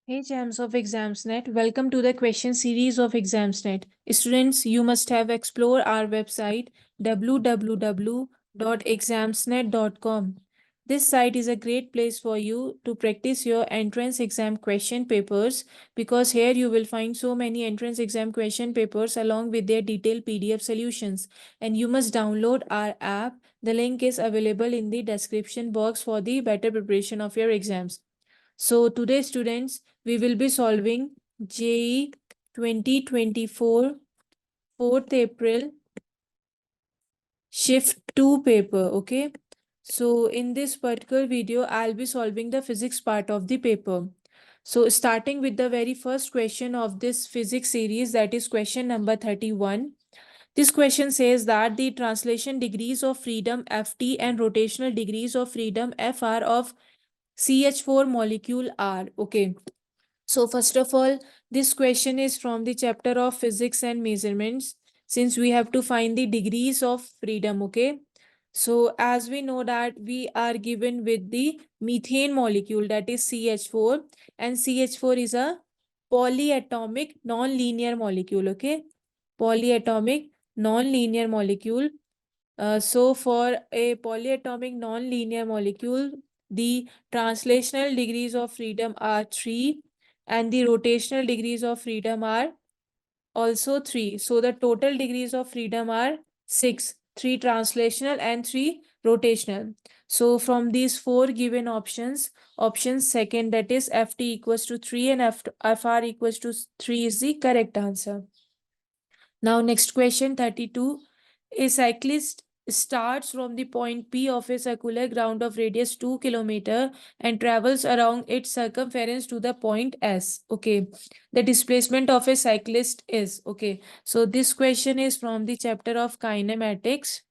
Hey Gems of ExamsNet, welcome to the question series of ExamsNet. Students, you must have explored our website www.examsnet.com. This site is a great place for you to practice your entrance exam question papers because here you will find so many entrance exam question papers along with their detailed PDF solutions. And you must download our app. The link is available in the description box for the better preparation of your exams. So today, students, we will be solving JEE 2024 4th April Shift 2 paper. Okay. So in this particular video, I'll be solving the physics part of the paper. So starting with the very first question of this physics series, that is question number 31. This question says that the translation degrees of freedom Ft and rotational degrees of freedom Fr of CH4 molecule are. Okay. So first of all, this question is from the chapter of physics and measurements, since we have to find the degrees of freedom. Okay. So as we know that we are given with the methane molecule, that is CH4, and CH4 is a polyatomic non-linear molecule. Okay. Polyatomic non-linear molecule. So for a polyatomic non-linear molecule, the translational degrees of freedom are 3 and the rotational degrees of freedom are also 3. So the total degrees of freedom are 6, 3 translational and 3 rotational. So from these four given options, option second, that is Ft equals to 3 and Fr equals to 3 is the correct answer. Now next question 32. A cyclist starts from the point P of a circular ground of radius 2 km and travels around its circumference to the point S. Okay. The displacement of a cyclist is. Okay. So this question is from the chapter of kinematics.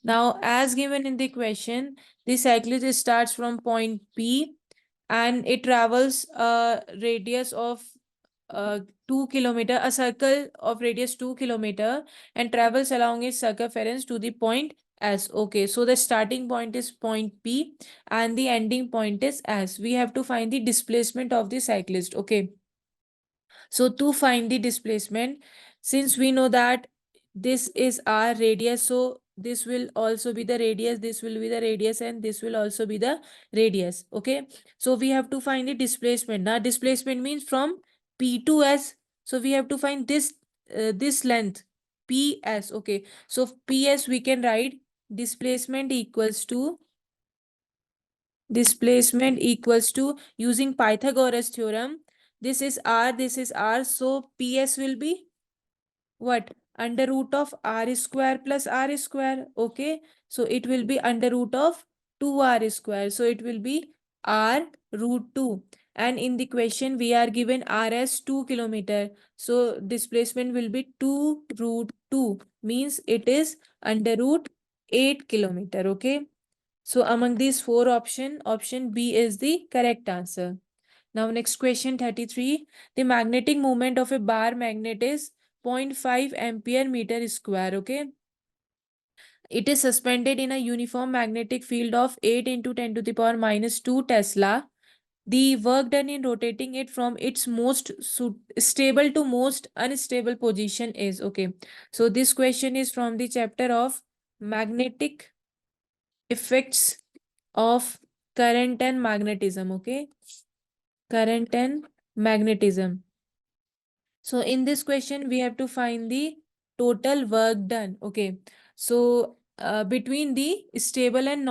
Now, as given in the question, the cyclist starts from point P and it travels a radius of 2 km, a circle of radius 2 km, and travels along its circumference to the point S. Okay, so the starting point is point P and the ending point is S. We have to find the displacement of the cyclist. Okay, so to find the displacement, since we know that this is our radius, so this will also be the radius, this will be the radius, and this will also be the radius. Okay, so we have to find the displacement. Now displacement means from P to S, so we have to find this length PS. Okay, so PS we can write displacement equals to using Pythagoras theorem. This is R, this is R, so PS will be what? Under root of R square plus R square. Okay, so it will be under root of 2R square, so it will be R root 2. And in the question we are given R as 2 km, so displacement will be 2 root 2, means it is under root 8 km. Okay, so among these four options, option B is the correct answer. Now next question 33. The magnetic moment of a bar magnet is 0.5 ampere meter square. Okay. It is suspended in a uniform magnetic field of 8 into 10 to the power minus 2 Tesla. The work done in rotating it from its most stable to most unstable position is. Okay. So this question is from the chapter of magnetic effects of current and magnetism. Okay. Current and magnetism. So in this question, we have to find the total work done. Okay. So between the stable and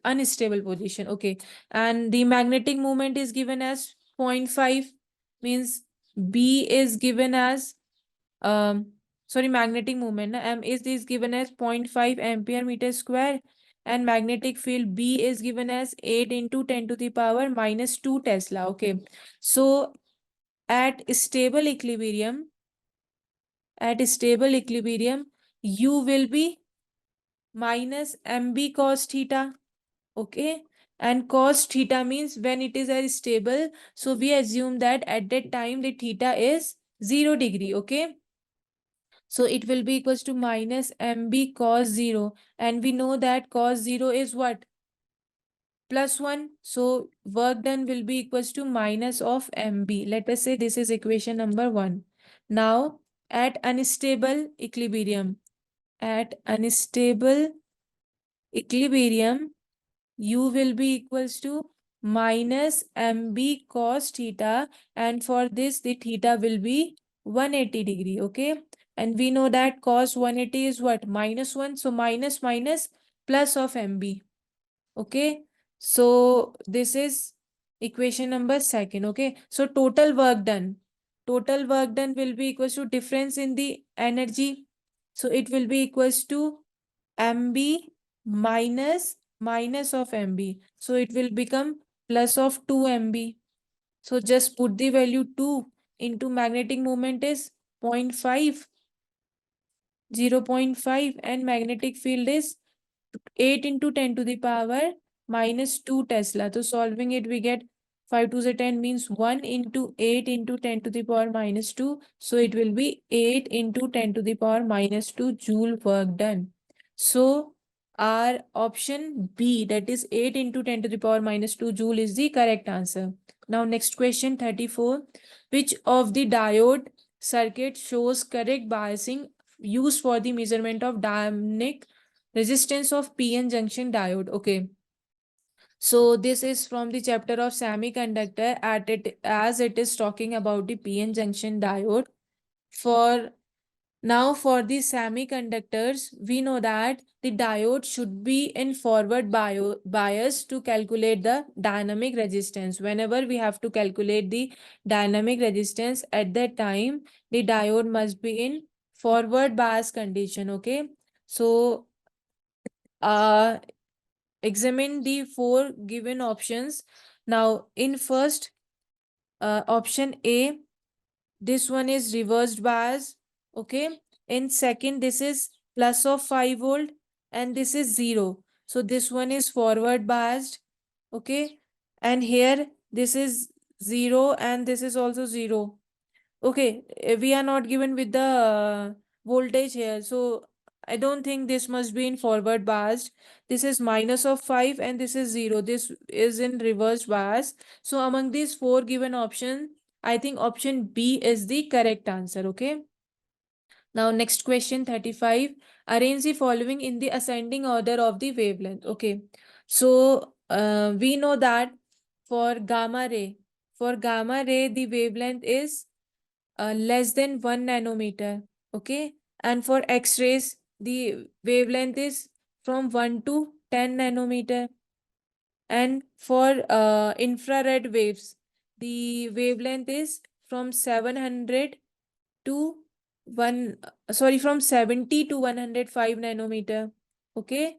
unstable position. Okay. And the magnetic moment is given as 0.5, means B is given as magnetic moment M is this given as 0.5 ampere meter square, and magnetic field B is given as 8 into 10 to the power minus 2 Tesla. Okay. So at stable equilibrium, U will be minus MB cos theta. Okay. And cos theta means when it is a stable, so we assume that at that time the theta is 0 degree. Okay. So it will be equals to minus MB cos 0. And we know that cos 0 is what? plus 1. So work done will be equals to minus of mb. Let us say this is equation number 1. Now at unstable equilibrium, u will be equals to minus mb cos theta, and for this the theta will be 180 degree. Okay, and we know that cos 180 is what, minus 1, so minus minus plus of mb. Okay, so this is equation number 2. Okay, so total work done will be equals to difference in the energy, so it will be equals to mb minus of mb, so it will become plus of 2 mb. So just put the value 2 into magnetic moment is 0.5, 0.5, and magnetic field is 8 into 10 to the power minus 2 Tesla. So solving it, we get 5 to the 10 means 1 into 8 into 10 to the power minus 2. So it will be 8 into 10 to the power minus 2 joule work done. So our option B, that is 8 into 10 to the power minus 2 joule, is the correct answer. Now next question 34. Which of the diode circuit shows correct biasing used for the measurement of dynamic resistance of PN junction diode? Okay. So this is from the chapter of semiconductor at it, as it is talking about the PN junction diode. For now, for the semiconductors, we know that the diode should be in forward bias to calculate the dynamic resistance. Whenever we have to calculate the dynamic resistance, at that time, the diode must be in forward bias condition. Okay. So uh examine the 4 given options. Now in first option A, this one is reversed bias. Okay, in second this is plus of 5 volt, and this is 0, so this one is forward biased. Okay, and here this is 0 and this is also 0. Okay, we are not given with the voltage here, so I don't think this must be in forward biased. This is minus of 5 and this is 0. This is in reverse bias. So among these 4 given options, I think option B is the correct answer. Okay. Now next question 35. Arrange the following in the ascending order of the wavelength. Okay. So we know that for gamma ray, the wavelength is less than 1 nanometer. Okay, and for x-rays the wavelength is from 1 to 10 nanometer, and for infrared waves the wavelength is from 700 to 1 sorry from 70 to 105 nanometer. Okay,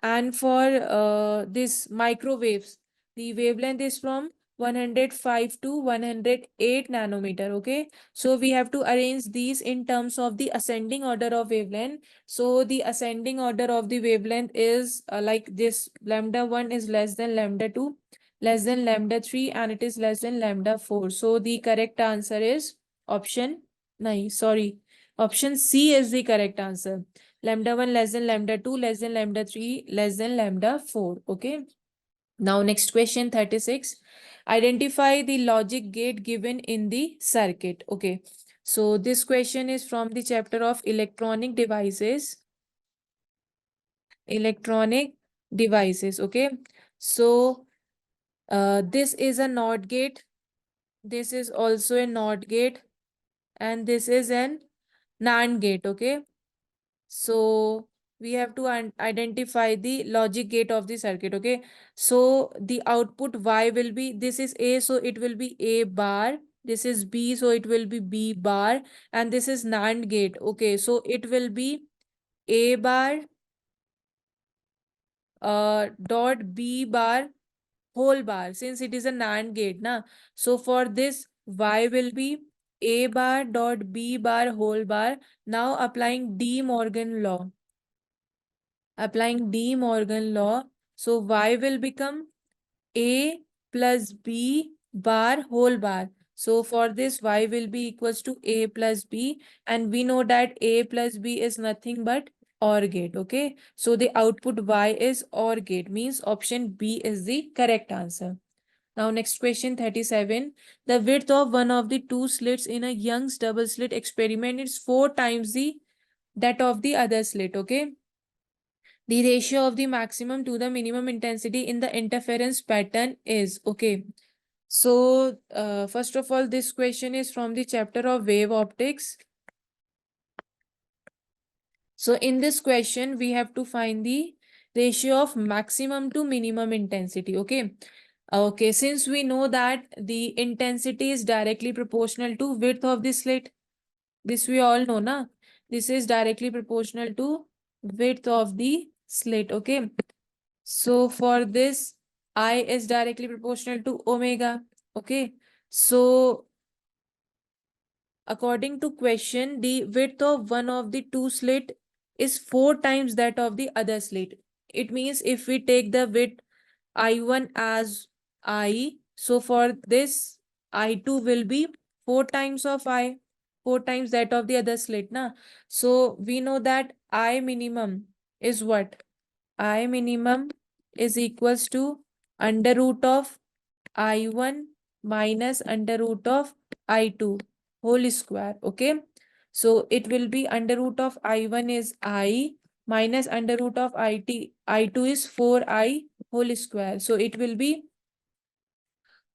and for this microwaves, the wavelength is from 105 to 108 nanometer. Okay, so we have to arrange these in terms of the ascending order of wavelength. So the ascending order of the wavelength is like this: lambda 1 is less than lambda 2, less than lambda 3, and it is less than lambda 4. So the correct answer is option, no, sorry, option C is the correct answer. Lambda 1 less than lambda 2 less than lambda 3 less than lambda 4. Okay. Now next question 36. Identify the logic gate given in the circuit. Okay. So this question is from the chapter of electronic devices. Electronic devices. Okay. So this is a NOT gate. This is also a NOT gate. And this is an NAND gate. Okay. So we have to identify the logic gate of the circuit. Okay, so the output Y will be, this is A, so it will be A bar. This is B, so it will be B bar, and this is NAND gate. Okay, so it will be A bar dot B bar whole bar, since it is a NAND gate na. So for this Y will be A bar dot B bar whole bar. Now applying De Morgan law. Applying De Morgan law, so Y will become A plus B bar whole bar. So for this Y will be equals to A plus B, and we know that A plus B is nothing but OR gate. Okay, so the output Y is OR gate, means option B is the correct answer. Now next question 37. The width of one of the two slits in a Young's double slit experiment is 4 times that of the other slit. Okay, the ratio of the maximum to the minimum intensity in the interference pattern is. Okay, so first of all, this question is from the chapter of wave optics. So in this question, we have to find the ratio of maximum to minimum intensity. Okay. Okay, since we know that the intensity is directly proportional to width of the slit, this we all know, na? This is directly proportional to width of the slit. Okay. So for this, I is directly proportional to omega. Okay. So according to question, the width of one of the two slit is 4 times that of the other slit. It means if we take the width I1 as I, so for this I2 will be 4 times of I, 4 times that of the other slit. Na? So we know that I minimum is what? I minimum is equals to under root of I1 minus under root of I2 whole square. Okay. So it will be under root of I1 is I minus under root of I2 is 4I whole square. So it will be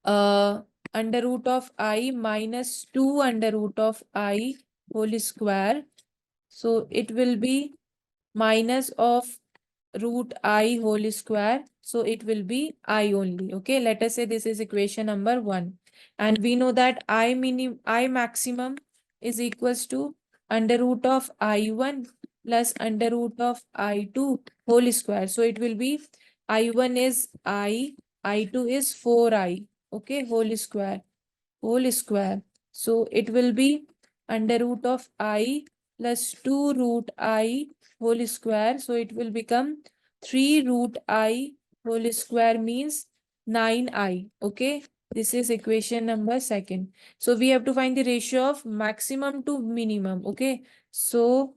under root of I minus 2 under root of I whole square. So it will be minus of root I whole square. So it will be I only. Okay, let us say this is equation number 1. And we know that I maximum is equals to under root of I1 plus under root of I2 whole square. So it will be I1 is I2 is 4I. Okay, whole square. Whole square. So it will be under root of I plus 2 root I whole square. So it will become 3 root I whole square means 9I. Okay. This is equation number 2. So we have to find the ratio of maximum to minimum. Okay. So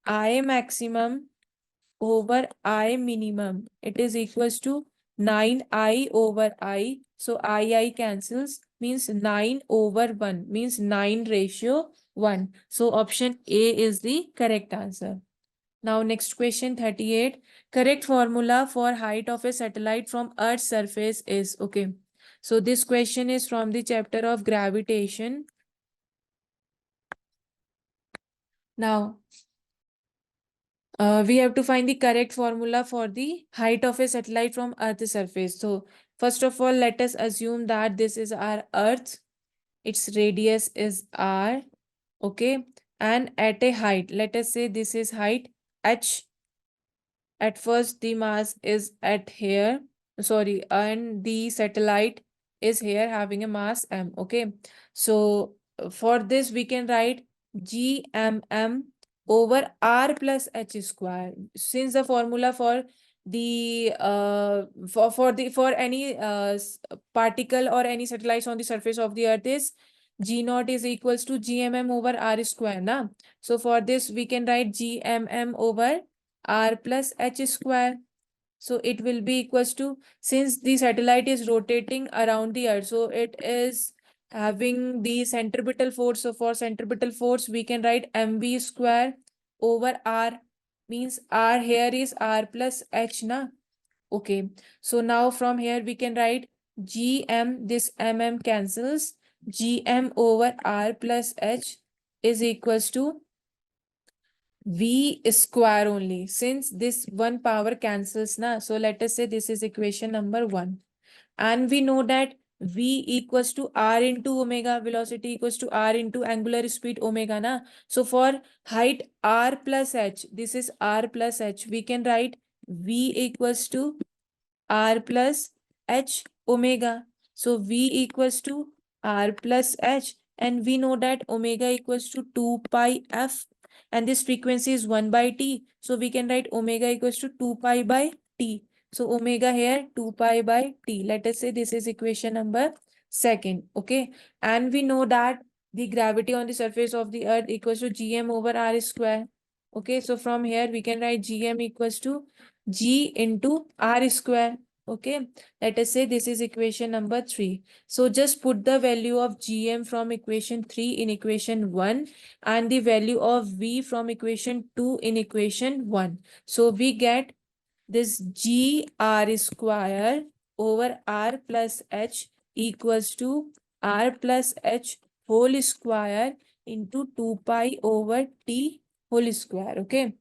I maximum over I minimum. It is equals to 9I over I. So I cancels, means 9 over 1, means 9 ratio 1. So option A is the correct answer. Now next question 38. Correct formula for height of a satellite from Earth's surface is. Okay. So this question is from the chapter of gravitation. Now we have to find the correct formula for the height of a satellite from Earth's surface. So first of all, let us assume that this is our Earth. Its radius is r. Okay. And at a height, let us say this is height h. At first, the mass is at here. Sorry, and the satellite is here having a mass m. Okay. So for this, we can write gmm over r plus h square. Since the formula for the for any particle or any satellites on the surface of the earth is g naught is equals to gmm over r square. Na? So for this, we can write gmm over r plus h square. So it will be equals to, since the satellite is rotating around the earth, so it is having the centripetal force. So for centripetal force, we can write mv square over r, means r here is r plus h na. Okay. So now from here we can write gm, this mm cancels, gm over r plus h is equals to v square only, since this one power cancels na. So let us say this is equation number 1. And we know that v equals to r into omega, velocity equals to r into angular speed omega na. So for height r plus h, this is r plus h, we can write v equals to r plus h omega. So v equals to r plus h, and we know that omega equals to 2 pi f, and this frequency is 1 by t. So we can write omega equals to 2 pi by t. So omega here 2 pi by t. Let us say this is equation number 2. Okay. And we know that the gravity on the surface of the earth equals to gm over r square. Okay, so from here we can write gm equals to g into r square. Okay, let us say this is equation number 3. So just put the value of gm from equation 3 in equation 1 and the value of v from equation 2 in equation 1. So we get this g r square over r plus h equals to r plus h whole square into 2 pi over t whole square. Okay.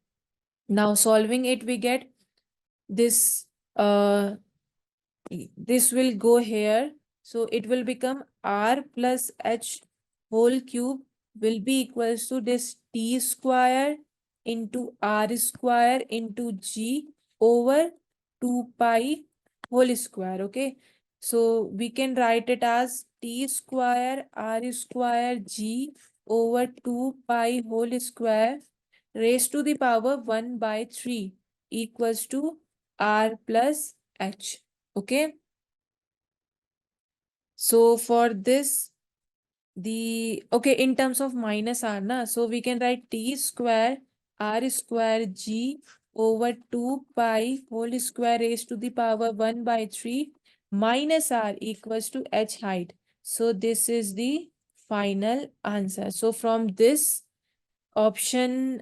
Now solving it, we get this uh this will go here. So it will become r plus h whole cube will be equals to this t square into r square into g over 2 pi whole square. Okay. So we can write it as t square r square g over 2 pi whole square raised to the power 1 by 3 equals to r plus h. Okay. So for this, the okay, in terms of minus r na, so we can write t square r square g over 2 pi whole square raised to the power 1 by 3 minus r equals to h height. So this is the final answer. So from this option,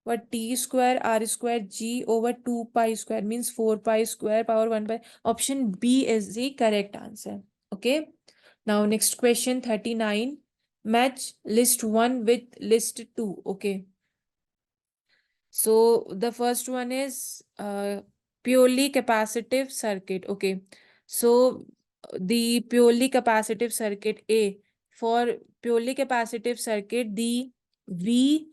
what t square r square g over 2 pi square means 4 pi square power 1 by, option B is the correct answer. Okay. Now next question 39. Match list 1 with list 2. Okay. So the first one is purely capacitive circuit. Okay. So the purely capacitive circuit A, for purely capacitive circuit, the V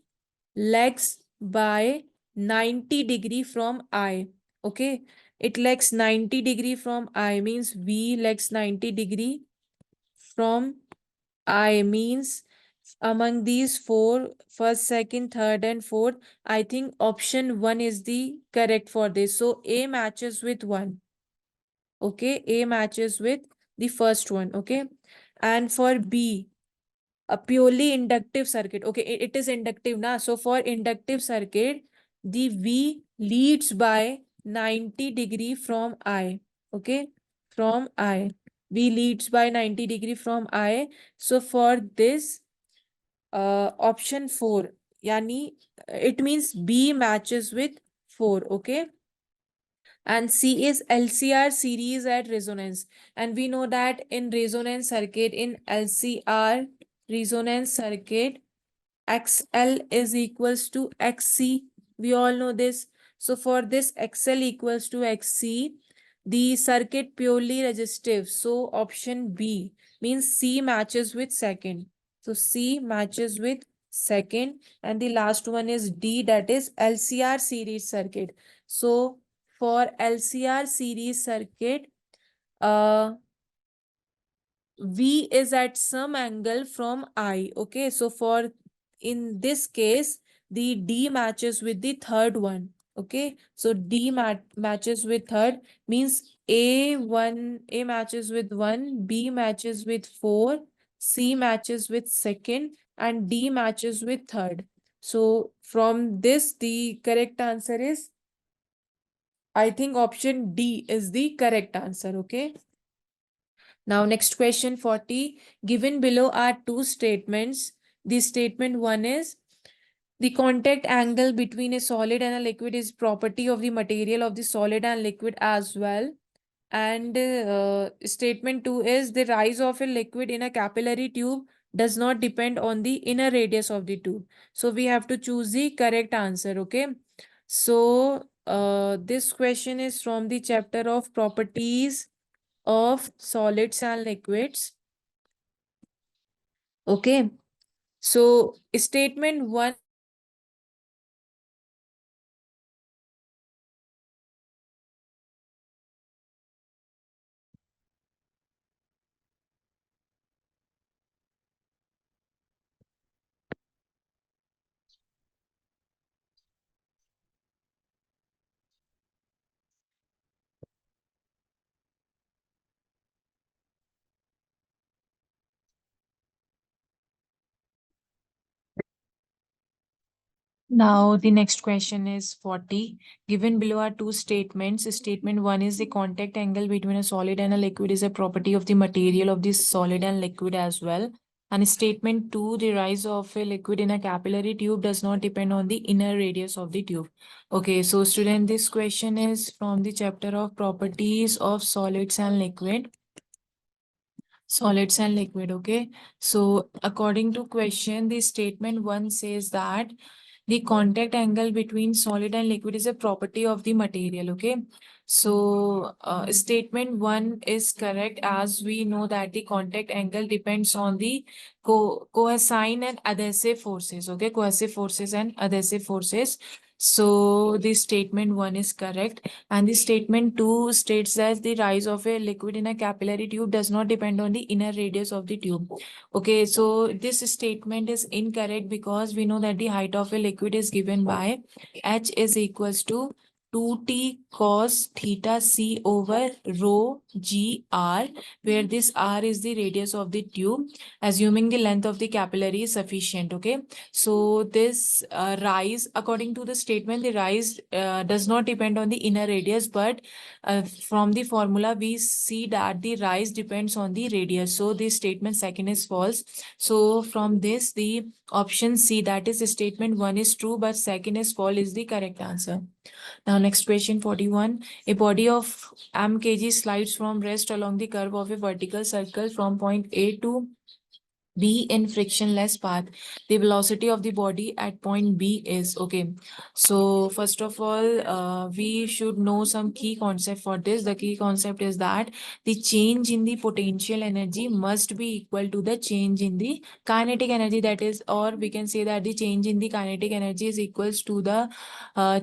lags by 90 degree from I. Okay. It lags 90 degree from I means V lags 90 degree from I means among these four, first, second, third, and fourth, I think option 1 is the correct for this. So A matches with 1. Okay. A matches with the first one. Okay. And for B, a purely inductive circuit. Okay. It is inductive now. So for inductive circuit, the V leads by 90 degree from I. Okay. From I. V leads by 90 degree from I. So for this, option 4, yani it means B matches with 4. Okay. And C is LCR series at resonance. And we know that in resonance circuit, in LCR resonance circuit, XL is equals to XC. We all know this. So for this XL equals to XC, the circuit purely resistive. So option B means C matches with second. So C matches with second. And the last one is D, that is LCR series circuit. So for LCR series circuit, uh, V is at some angle from I. Okay, so for in this case, the D matches with the third one. Okay, so D matches with third means A matches with 1, B matches with 4, C matches with second, and D matches with third. So from this, the correct answer is, I think option D is the correct answer. Okay. Now, next question 40. Given below are two statements. The statement 1 is the contact angle between a solid and a liquid is property of the material of the solid and liquid as well. And statement 2 is the rise of a liquid in a capillary tube does not depend on the inner radius of the tube. So we have to choose the correct answer. Okay. So this question is from the chapter of properties of solids and liquids. Okay. So statement 1. Now, the next question is 40. Given below are two statements. Statement 1 is the contact angle between a solid and a liquid is a property of the material of the solid and liquid as well. And statement 2, the rise of a liquid in a capillary tube does not depend on the inner radius of the tube. Okay, so student, this question is from the chapter of properties of solids and liquid. Solids and liquid, okay. So according to question, the statement 1 says that the contact angle between solid and liquid is a property of the material, okay. So statement 1 is correct, as we know that the contact angle depends on the cohesive and adhesive forces, okay, cohesive forces and adhesive forces. So the statement 1 is correct. And the statement 2 states that the rise of a liquid in a capillary tube does not depend on the inner radius of the tube. Okay, so this statement is incorrect because we know that the height of a liquid is given by h is equals to 2t cos theta c over rho g r, where this r is the radius of the tube, assuming the length of the capillary is sufficient. Okay, so this rise, according to the statement, the rise does not depend on the inner radius, but from the formula we see that the rise depends on the radius. So the statement second is false. So from this, the option C, that is statement 1 is true, but second is false, is the correct answer. Now next question 41. A body of m kg slides from rest along the curve of a vertical circle from point A to B in frictionless path. The velocity of the body at point B is, okay. So first of all, we should know some key concept for this. The key concept is that the change in the potential energy must be equal to the change in the kinetic energy, that is, or we can say that the change in the kinetic energy is equals to the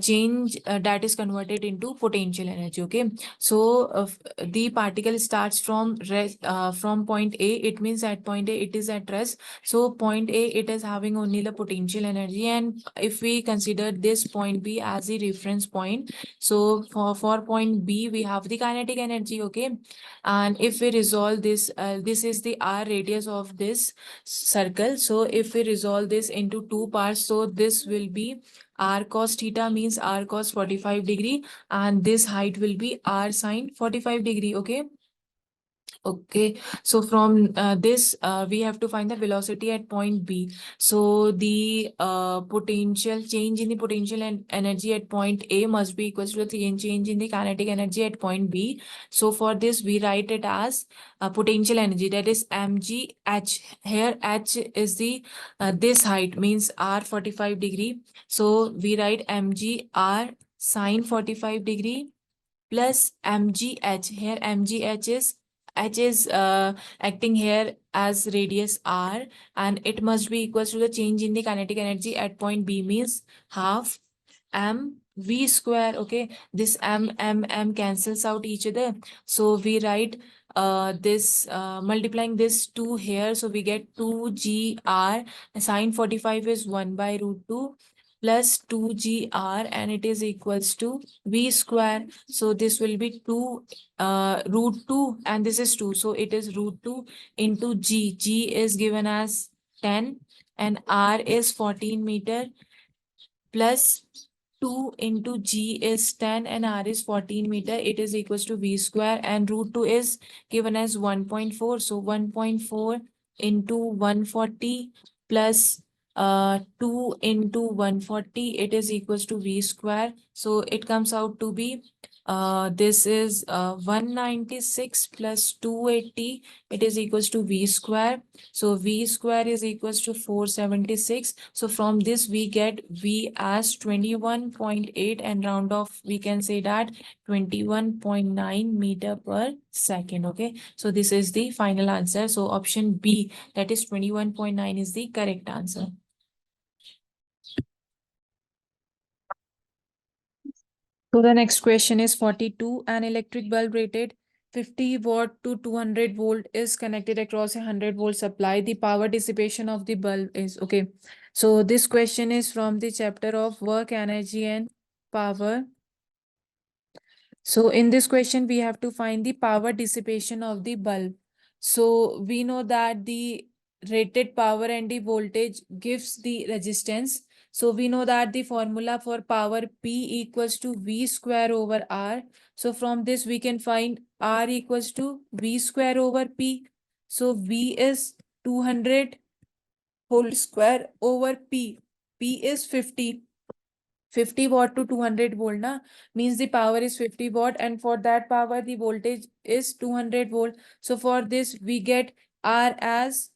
change that is converted into potential energy. Okay, so the particle starts from rest, from point A. It means at point A it is at rest. So point A, it is having only the potential energy, and if we consider this point B as a reference point, so for point B we have the kinetic energy. Okay, and if we resolve this, this is the r radius of this circle. So if we resolve this into two parts, so this will be r cos theta, means r cos 45 degree, and this height will be r sine 45 degree. Okay, okay, so from this we have to find the velocity at point B. So the potential change in the potential and energy at point A must be equal to the change in the kinetic energy at point B. So for this we write it as potential energy, that is mgh. Here h is the this height, means r 45 degree. So we write mg r sine 45 degree plus mgh. Here mgh is, h is acting here as radius r, and it must be equal to the change in the kinetic energy at point B, means half m v square. Okay, this m cancels out each other, so we write this multiplying this 2 here, so we get 2gr. Sine 45 is 1 by root 2 plus 2gr, and it is equals to v square. So this will be 2 root 2, and this is 2, so it is root 2 into g is given as 10, and r is 14 meter, plus 2 into g is 10 and r is 14 meter. It is equals to v square, and root 2 is given as 1.4. So 1.4 into 140 plus 2 into 140, it is equals to v square. So it comes out to be this is 196 plus 280, it is equals to v square. So v square is equals to 476. So from this we get v as 21.8, and round off we can say that 21.9 meter per second. Okay, so this is the final answer. So option B, that is 21.9, is the correct answer. So the next question is 42. An electric bulb rated 50 watt to 200 volt is connected across a 100 volt supply. The power dissipation of the bulb is, okay. So this question is from the chapter of work, energy and power. So in this question, we have to find the power dissipation of the bulb. So we know that the rated power and the voltage gives the resistance. So we know that the formula for power P equals to V square over R. So from this we can find R equals to V square over P. So V is 200 whole square over P. P is 50. 50 watt to 200 volt na means the power is 50 watt, and for that power the voltage is 200 volt. So for this we get R as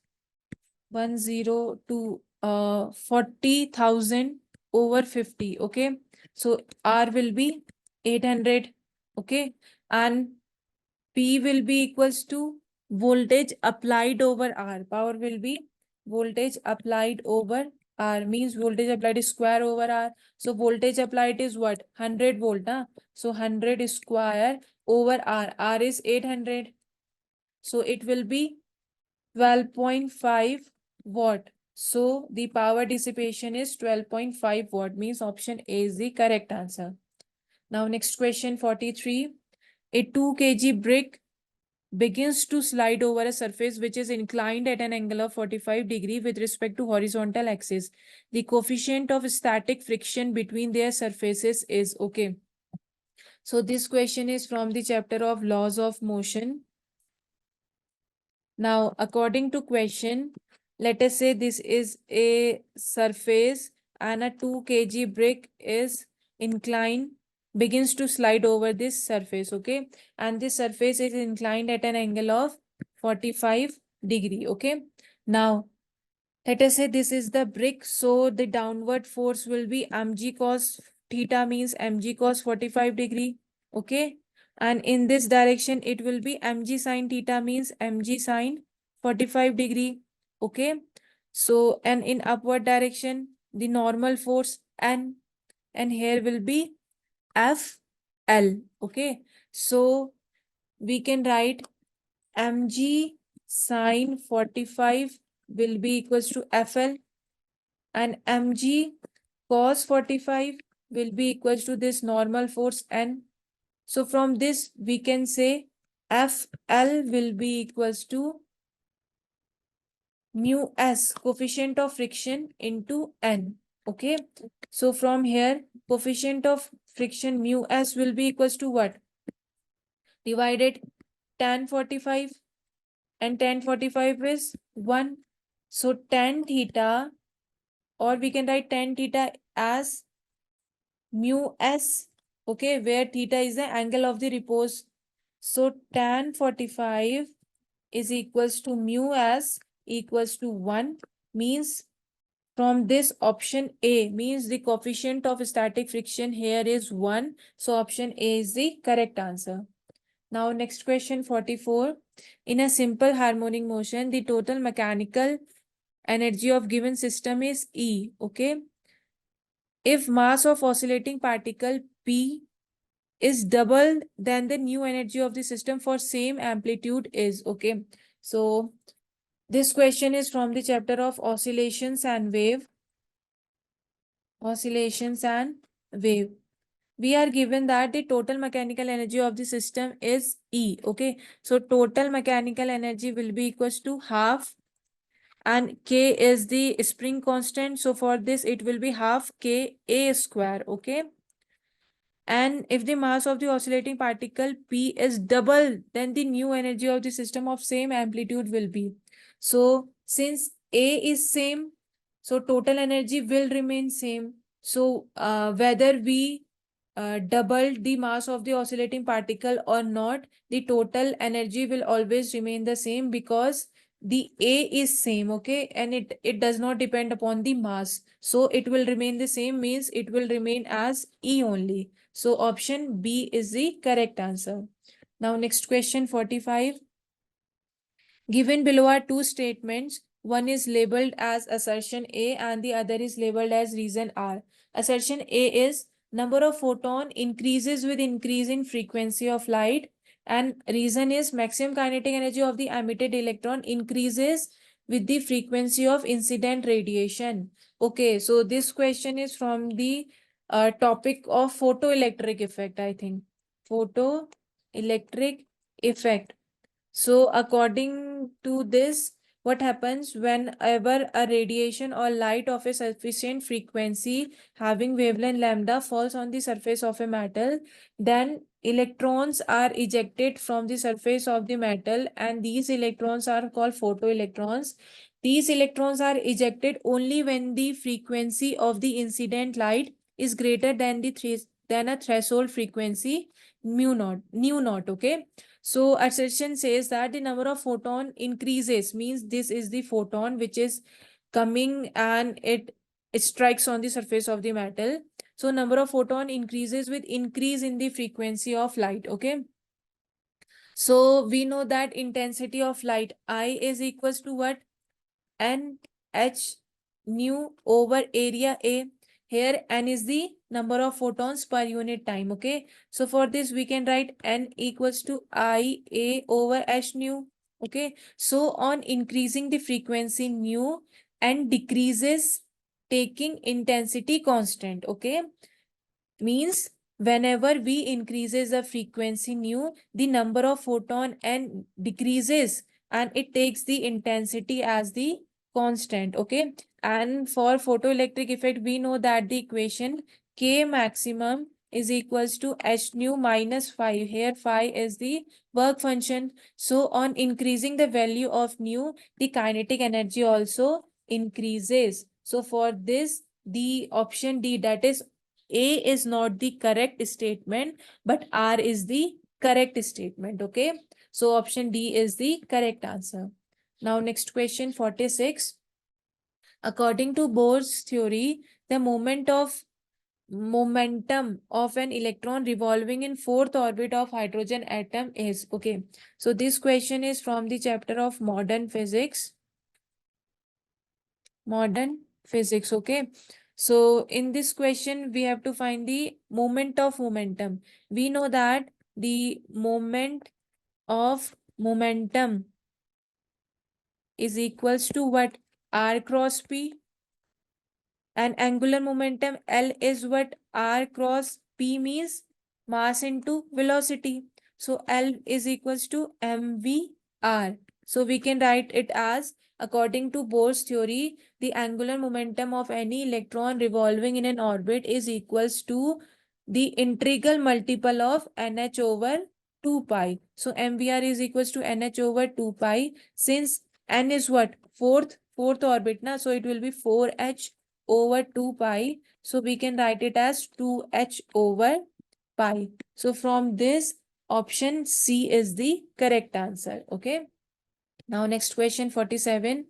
102 40,000 over 50. Okay, so R will be 800. Okay, and P will be equals to voltage applied over R. Power will be voltage applied over R, means voltage applied is square over R. So voltage applied is what? 100 volt. Huh? So 100 square over R. R is 800. So it will be 12.5 watt. So the power dissipation is 12.5 watt, means option A is the correct answer. Now next question 43. A 2 kg brick begins to slide over a surface which is inclined at an angle of 45 degree with respect to horizontal axis. The coefficient of static friction between their surfaces is okay. So this question is from the chapter of laws of motion. Now, according to question, let us say this is a surface and a 2 kg brick is inclined, begins to slide over this surface, okay? And this surface is inclined at an angle of 45 degree, okay? Now, let us say this is the brick, so the downward force will be mg cos theta, means mg cos 45 degree, okay? And in this direction, it will be mg sine theta, means mg sine 45 degree, okay? So, and in upward direction, the normal force N, and here will be FL, okay? So, we can write mg sine 45 will be equals to FL, and mg cos 45 will be equals to this normal force N. So from this we can say FL will be equals to mu S, coefficient of friction, into N. Okay. So from here, coefficient of friction mu S will be equals to what? Divided tan 45, and tan 45 is 1. So tan theta, or we can write tan theta as mu S, okay, where theta is the angle of the repose. So tan 45 is equals to mu S equals to 1, means from this option A, means the coefficient of static friction here is 1. So option A is the correct answer. Now next question 44. In a simple harmonic motion, the total mechanical energy of given system is E, okay? If mass of oscillating particle P is double than the new energy of the system for same amplitude is, okay? So this question is from the chapter of oscillations and wave. Oscillations and wave. We are given that the total mechanical energy of the system is E, okay? So total mechanical energy will be equals to half, and K is the spring constant. So for this, it will be half K A square, okay? And if the mass of the oscillating particle P is double, then the new energy of the system of same amplitude will be. So since A is same, so total energy will remain same. So whether we double the mass of the oscillating particle or not, the total energy will always remain the same, because the A is same, okay? And it does not depend upon the mass. So it will remain the same, means it will remain as E only. So option B is the correct answer. Now next question 45. Given below are two statements. One is labeled as assertion A and the other is labeled as reason R. Assertion A is number of photon increases with increase in frequency of light, and reason is maximum kinetic energy of the emitted electron increases with the frequency of incident radiation. Okay, so this question is from the topic of photoelectric effect, I think. Photoelectric effect. So according to this, what happens whenever a radiation or light of a sufficient frequency having wavelength lambda falls on the surface of a metal, then electrons are ejected from the surface of the metal, and these electrons are called photoelectrons. These electrons are ejected only when the frequency of the incident light is greater than than a threshold frequency mu naught. Okay, so assertion says that the number of photon increases, means this is the photon which is coming and it strikes on the surface of the metal. So number of photon increases with increase in the frequency of light. Okay, so we know that intensity of light I is equals to what? N H nu over area A. Here N is the number of photons per unit time. Okay, so for this we can write N equals to I A over H nu. Okay, so on increasing the frequency nu and decreases taking intensity constant. Okay, means whenever we increases the frequency nu, the number of photon n decreases and it takes the intensity as the constant. Okay, and for photoelectric effect we know that the equation K maximum is equals to H nu minus phi. Here phi is the work function. So on increasing the value of nu, the kinetic energy also increases. So for this, the option D, that is A, is not the correct statement, but R is the correct statement. Okay, so option D is the correct answer. Now next question 46. According to Bohr's theory, the momentum of an electron revolving in fourth orbit of hydrogen atom is. Okay, so this question is from the chapter of modern physics. Okay, so in this question we have to find the moment of momentum. We know that the moment of momentum is equals to what? R cross P, and angular momentum L is what? R cross P, means mass into velocity. So L is equals to mvr. So we can write it as, according to Bohr's theory, the angular momentum of any electron revolving in an orbit is equals to the integral multiple of nh over 2 pi. So mvr is equals to nh over 2 pi. Since n is what? Fourth orbit, na? So it will be 4h over 2 pi. So we can write it as 2h over pi. So from this, option C is the correct answer. Okay. Now next question 47.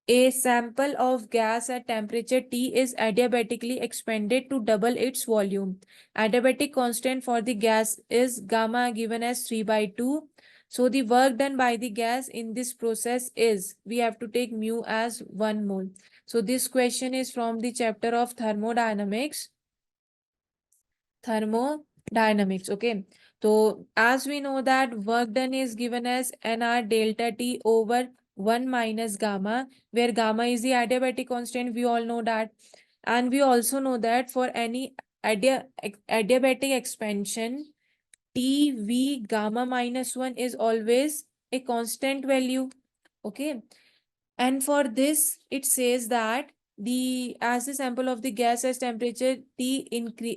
A sample of gas at temperature T is adiabatically expanded to double its volume. Adiabatic constant for the gas is gamma, given as 3 by 2. So the work done by the gas in this process is, we have to take mu as 1 mole. So this question is from the chapter of thermodynamics. Okay, so as we know that work done is given as nr delta T over 1 minus gamma, where gamma is the adiabatic constant, we all know that. And we also know that for any adiabatic expansion, TV gamma minus 1 is always a constant value. Okay, and for this, it says that the as the sample of the gas as temperature T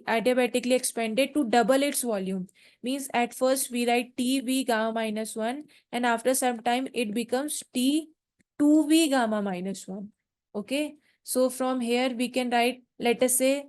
adiabatically expanded to double its volume. Means at first we write TV gamma minus 1, and after some time it becomes T2V gamma minus 1. Okay. So from here we can write, let us say,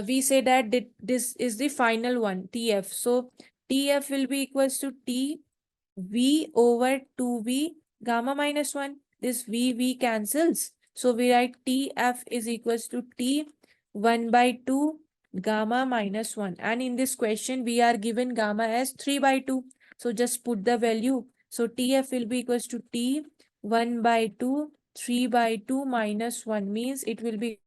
we say that this is the final one, TF. So TF will be equals to TV over 2V gamma minus 1. This V cancels. So we write TF is equals to T 1 by 2 gamma minus 1. And in this question, we are given gamma as 3 by 2. So just put the value. So TF will be equals to T 1 by 2, 3 by 2 minus 1, means it will be.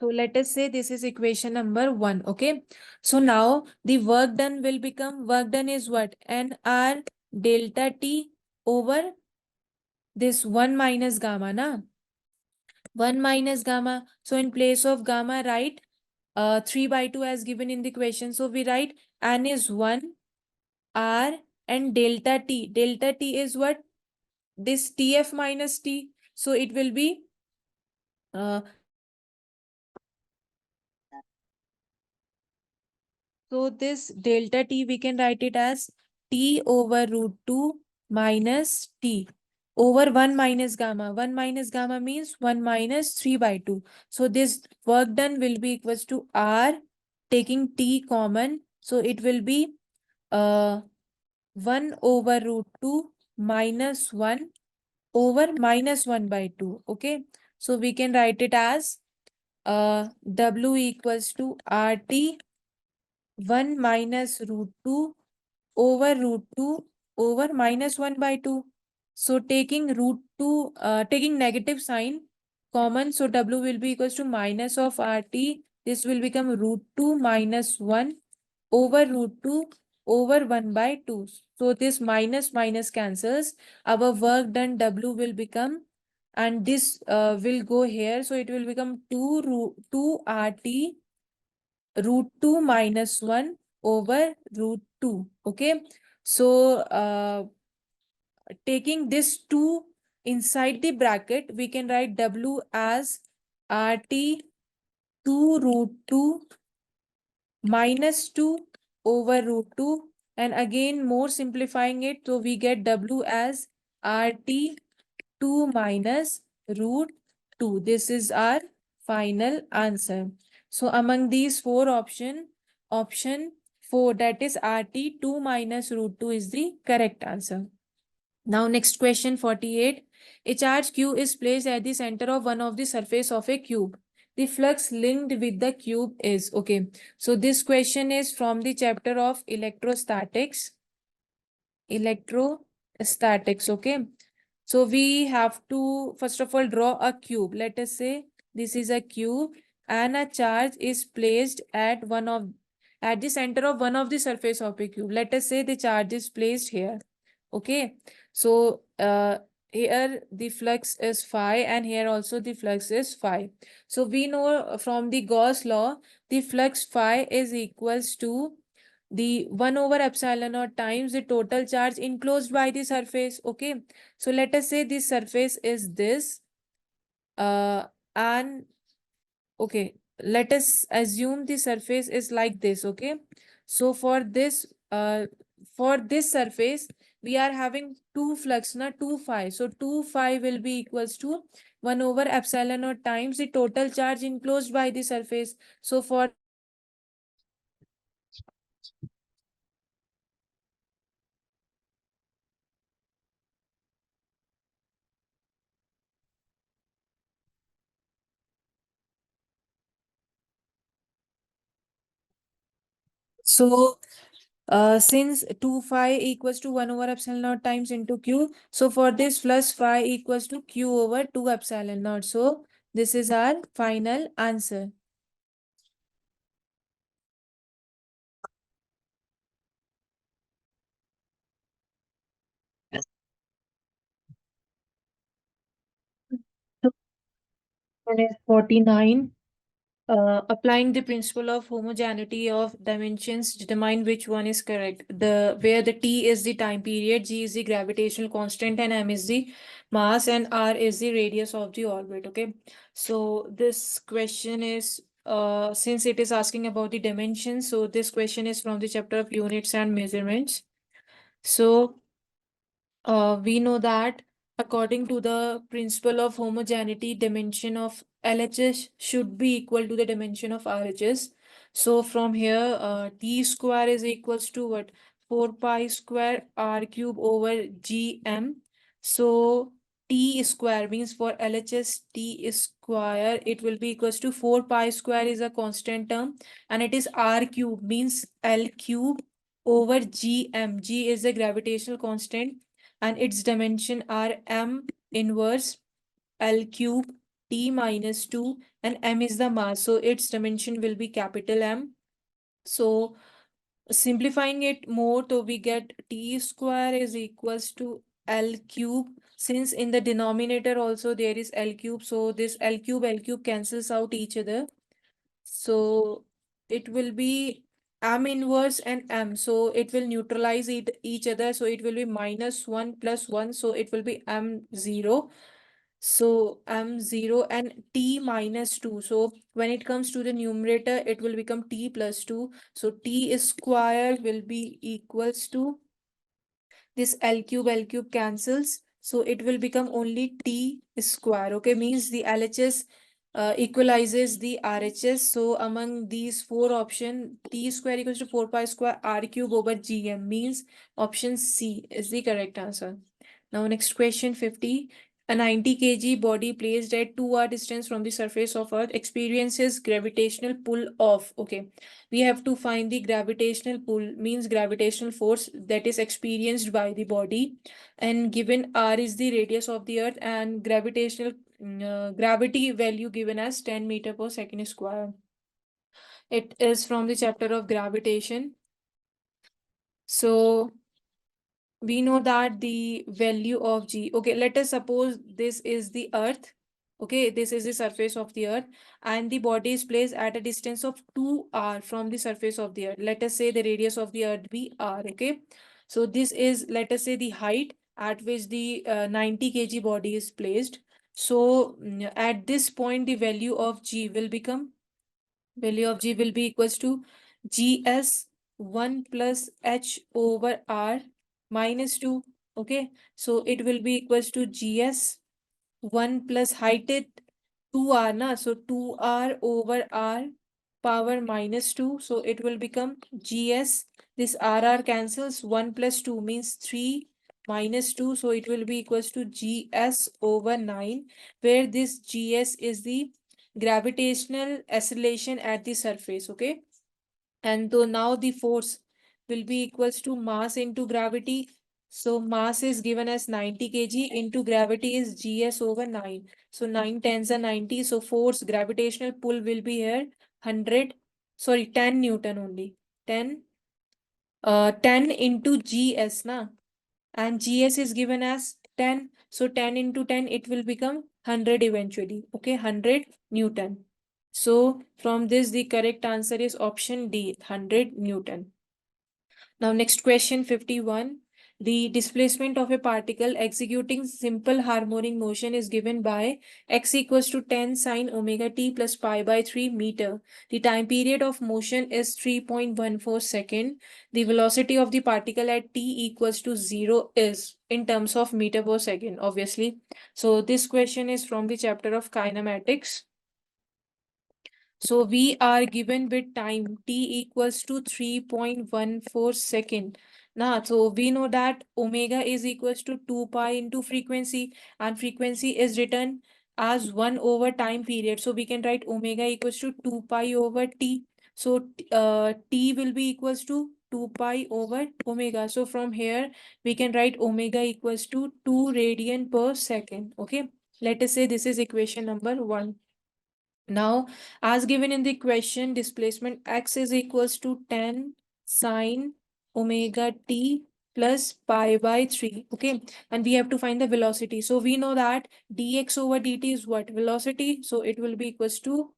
So let us say this is equation number 1. Okay. So now the work done will become, work done is what? nr delta T over this 1 minus gamma, na? 1 minus gamma. So in place of gamma, write 3 by 2 as given in the question. So we write n is 1 R and delta T. Delta T is what? This TF minus T. So it will be so this delta T, we can write it as T over root 2 minus T over 1 minus gamma. 1 minus gamma means 1 minus 3 by 2. So this work done will be equals to R taking T common. So it will be 1 over root 2 minus 1 over minus 1 by 2. Okay. So we can write it as W equals to RT 1 minus root 2 over root 2 over minus 1 by 2. So taking root 2, taking negative sign common, so W will be equals to minus of RT. This will become root 2 minus 1 over root 2 over 1 by 2. So this minus minus cancels. Our work done W will become, and this will go here. So it will become 2 RT root 2 minus 1 over root 2. Okay. So taking this 2 inside the bracket, we can write W as RT 2 root 2 minus 2 over root 2. And again, more simplifying it, so we get W as RT 2 minus root 2. This is our final answer. So among these four option 4, that is RT 2 minus root 2 is the correct answer. Now next question 48. A charge Q is placed at the center of one of the surface of a cube. The flux linked with the cube is, okay. So this question is from the chapter of electrostatics. Electrostatics, okay. So we have to first of all draw a cube. Let us say this is a cube and a charge is placed at the center of one of the surface of a cube. Let us say the charge is placed here. Okay. So here the flux is phi and here also the flux is phi. So we know from the Gauss law, the flux phi is equals to the 1 over epsilon naught times the total charge enclosed by the surface. Okay. So let us say this surface is this and okay, let us assume the surface is like this. Okay. So for this surface we are having two flux, na 2 phi. So 2 phi will be equals to 1 over epsilon naught times the total charge enclosed by the surface. So for so since 2 phi equals to 1 over epsilon naught times into q, so for this plus phi equals to q over 2 epsilon naught. So this is our final answer. And is 49. Applying the principle of homogeneity of dimensions, determine which one is correct. Where the t is the time period, g is the gravitational constant, and m is the mass, and r is the radius of the orbit. Okay, so this question is since it is asking about the dimensions, so this question is from the chapter of units and measurements. So we know that according to the principle of homogeneity, dimension of LHS should be equal to the dimension of RHS. So from here, T square is equals to what? 4 pi square R cube over GM. So T square means for LHS T square, it will be equals to 4 pi square is a constant term, and it is R cube means L cube over GM. G is the gravitational constant and its dimension are m inverse L cube T minus 2 and m is the mass. So its dimension will be capital M. So simplifying it more, so we get T square is equals to L cube. Since in the denominator also there is L cube, so this L cube cancels out each other. So it will be m inverse and m. So it will neutralize each other. So it will be -1 plus 1. So it will be m0. So m0 and t minus 2. So when it comes to the numerator, it will become t plus 2. So t square will be equals to this L cube cancels. So it will become only T square. Okay, means the LHS equalizes the RHS. So among these four options, T square equals to 4 pi square R cube over GM means option C is the correct answer. Now next question 50. A 90 kg body placed at 2 r distance from the surface of Earth experiences gravitational pull of. Okay, we have to find the gravitational pull means gravitational force that is experienced by the body, and given r is the radius of the Earth and gravitational gravity value given as 10 meter per second square. It is from the chapter of gravitation. So we know that the value of g, okay, let us suppose this is the Earth. Okay, this is the surface of the Earth and the body is placed at a distance of 2r from the surface of the Earth. Let us say the radius of the Earth be r. Okay, so this is, let us say, the height at which the 90 kg body is placed. So at this point the value of g will be equals to gs 1 plus h over r minus 2. Okay, so it will be equals to gs 1 plus height it 2r na, so 2r over r power minus 2. So it will become gs, this rr cancels, 1 plus 2 means 3 minus 2. So it will be equals to gs over 9, where this gs is the gravitational acceleration at the surface. Okay, and so now the force will be equals to mass into gravity. So mass is given as 90 kg into gravity is gs over 9. So 9 tens are 90. So force gravitational pull will be here 100, sorry, 10 Newton only. 10 into gs na, and gs is given as 10. So 10 into 10 it will become 100 eventually. Okay, 100 Newton. So from this the correct answer is option D, 100 Newton. Now next question 51. The displacement of a particle executing simple harmonic motion is given by x equals to 10 sine omega t plus pi by 3 meter. The time period of motion is 3.14 second. The velocity of the particle at t equals to 0 is in terms of meter per second, obviously. So this question is from the chapter of kinematics. So we are given with time t equals to 3.14 second. Now, so we know that omega is equals to 2 pi into frequency, and frequency is written as 1 over time period. So we can write omega equals to 2 pi over t. So t will be equals to 2 pi over omega. So from here we can write omega equals to 2 radian per second. Okay, let us say this is equation number 1. Now, as given in the question, displacement x is equals to 10 sine omega t plus pi by 3. Okay, and we have to find the velocity. So we know that dx over dt is what? Velocity. So it will be equals to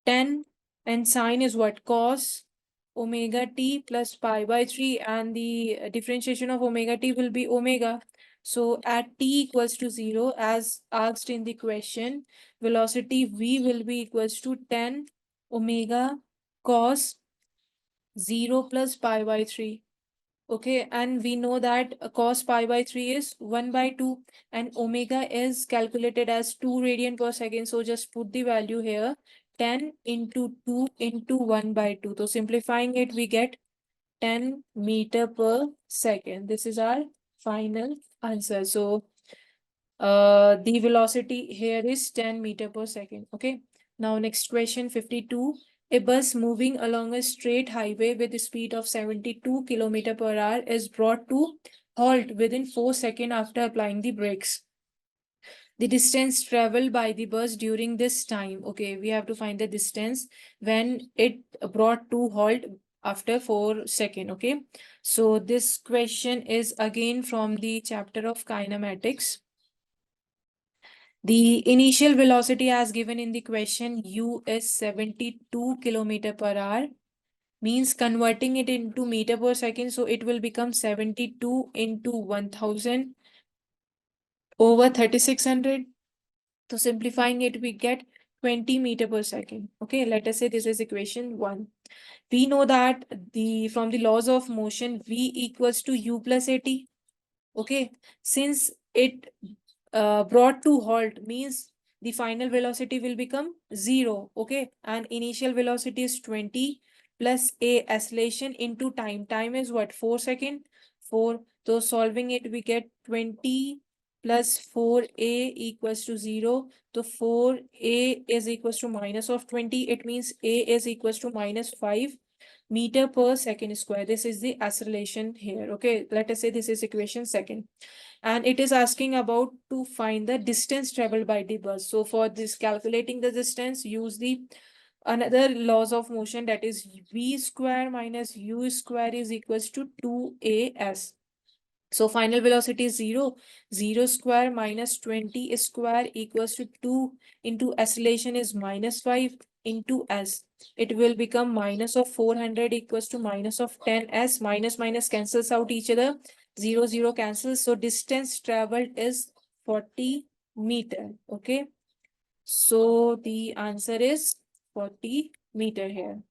10, and sine is what? Cos omega t plus pi by 3, and the differentiation of omega t will be omega. So at t equals to 0, as asked in the question, velocity v will be equals to 10 omega cos 0 plus pi by 3. Okay, and we know that cos pi by 3 is 1 by 2, and omega is calculated as 2 radian per second. So just put the value here, 10 into 2 into 1 by 2. So simplifying it, we get 10 meter per second. This is our final answer. So the velocity here is 10 meter per second. Okay. Now next question 52. A bus moving along a straight highway with a speed of 72 kilometer per hour is brought to halt within 4 seconds after applying the brakes. The distance traveled by the bus during this time. Okay, we have to find the distance when it brought to halt after 4 seconds. Okay, so this question is again from the chapter of kinematics. The initial velocity as given in the question u is 72 kilometer per hour. means converting it into meter per second. So it will become 72 into 1000 over 3600. So simplifying it, we get 20 meter per second. Okay, let us say this is equation 1. We know that from the laws of motion, V equals to U plus AT. Okay, since it brought to halt means the final velocity will become 0. Okay, and initial velocity is 20 plus a acceleration into time. Time is what? 4 second. 4. So solving it, we get 20 plus 4a equals to 0. So 4a is equals to minus of 20. It means a is equals to minus 5 meter per second square. This is the acceleration here. Okay, let us say this is equation 2nd. And it is asking about to find the distance traveled by the bus. So for this calculating the distance, use the another laws of motion, that is v square minus u square is equals to 2as. So final velocity is 0. 0 square minus 20 square equals to 2 into acceleration is minus 5 into s. It will become minus of 400 equals to minus of 10s. Minus minus cancels out each other. 0 0 cancels. So distance traveled is 40 meter. Okay. So the answer is 40 meter here.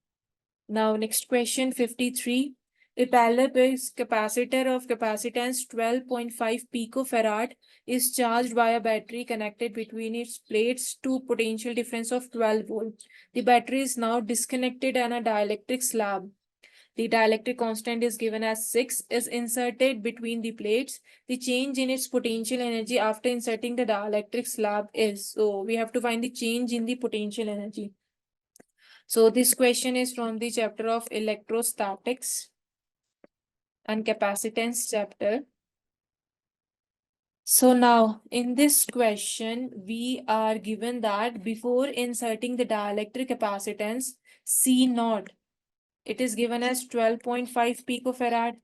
Now, next question 53. A parallel-based capacitor of capacitance 12.5 picofarad is charged by a battery connected between its plates to potential difference of 12 volt. The battery is now disconnected and a dielectric slab. The dielectric constant is given as 6 is inserted between the plates. The change in its potential energy after inserting the dielectric slab is. So we have to find the change in the potential energy. So this question is from the chapter of electrostatics and capacitance chapter. So now in this question, we are given that before inserting the dielectric capacitance C naught, it is given as 12.5 picofarad,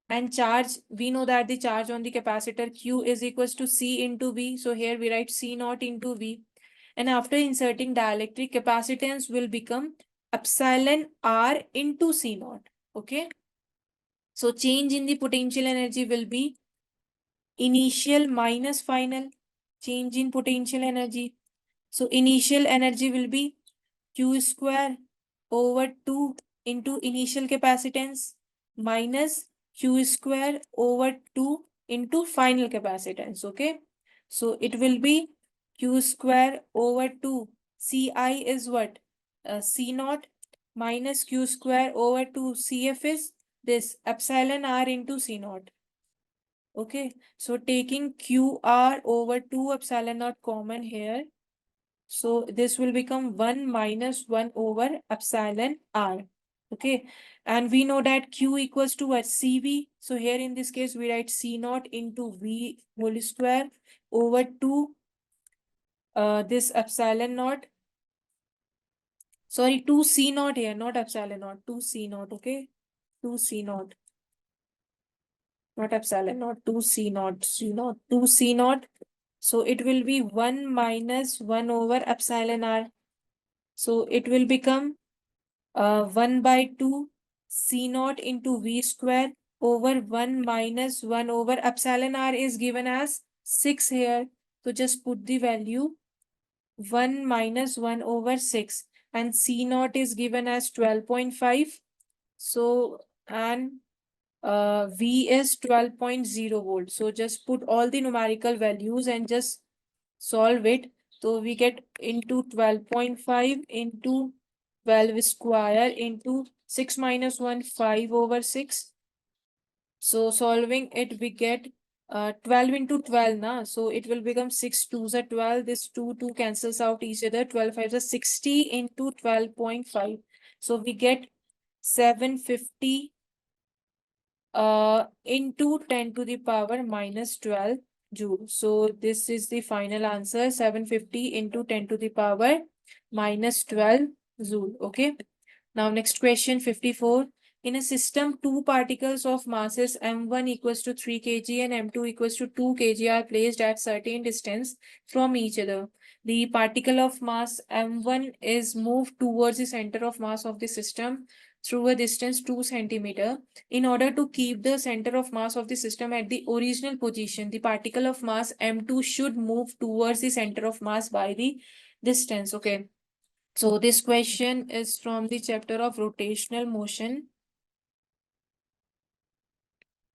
and charge, we know that the charge on the capacitor Q is equals to C into V. So here we write C naught into V. And after inserting dielectric, capacitance will become epsilon R into C naught. Okay. So change in the potential energy will be initial minus final change in potential energy. So initial energy will be Q square over 2 into initial capacitance minus Q square over 2 into final capacitance. Okay. So it will be Q square over 2. Ci is what? C naught minus Q square over 2. Cf is this epsilon R into C naught. Okay. So taking QR over 2 epsilon naught common here. So this will become 1 minus 1 over epsilon R. Okay. And we know that Q equals to what? CV. So here in this case, we write C naught into V whole square over 2 this epsilon naught. Sorry, 2 C naught here, not epsilon naught. 2 C naught, okay? 2 C naught. Not epsilon naught, 2 C naught. C naught, 2 C naught. So it will be 1 minus 1 over epsilon R. So it will become 1 by 2 C naught into V square over 1 minus 1 over epsilon R is given as 6 here. So just put the value 1 minus 1 over 6, and C naught is given as 12.5. So, and V is 12.0 volt. So just put all the numerical values and just solve it. So we get into 12.5 into 12 square into 6 minus 1, 5 over 6. So solving it, we get 12 into 12 na. So it will become 6 2s are 12. This 2 cancels out each other. 12 5s are 60 into 12.5. So we get 750 into 10 to the power minus 12 joule. So this is the final answer, 750 into 10 to the power minus 12 joule. Okay. Now next question 54. In a system, two particles of masses m1 equals to 3 kg and m2 equals to 2 kg are placed at certain distance from each other. The particle of mass m1 is moved towards the center of mass of the system through a distance 2 centimeter. In order to keep the center of mass of the system at the original position, the particle of mass m2 should move towards the center of mass by the distance. Okay. So this question is from the chapter of rotational motion.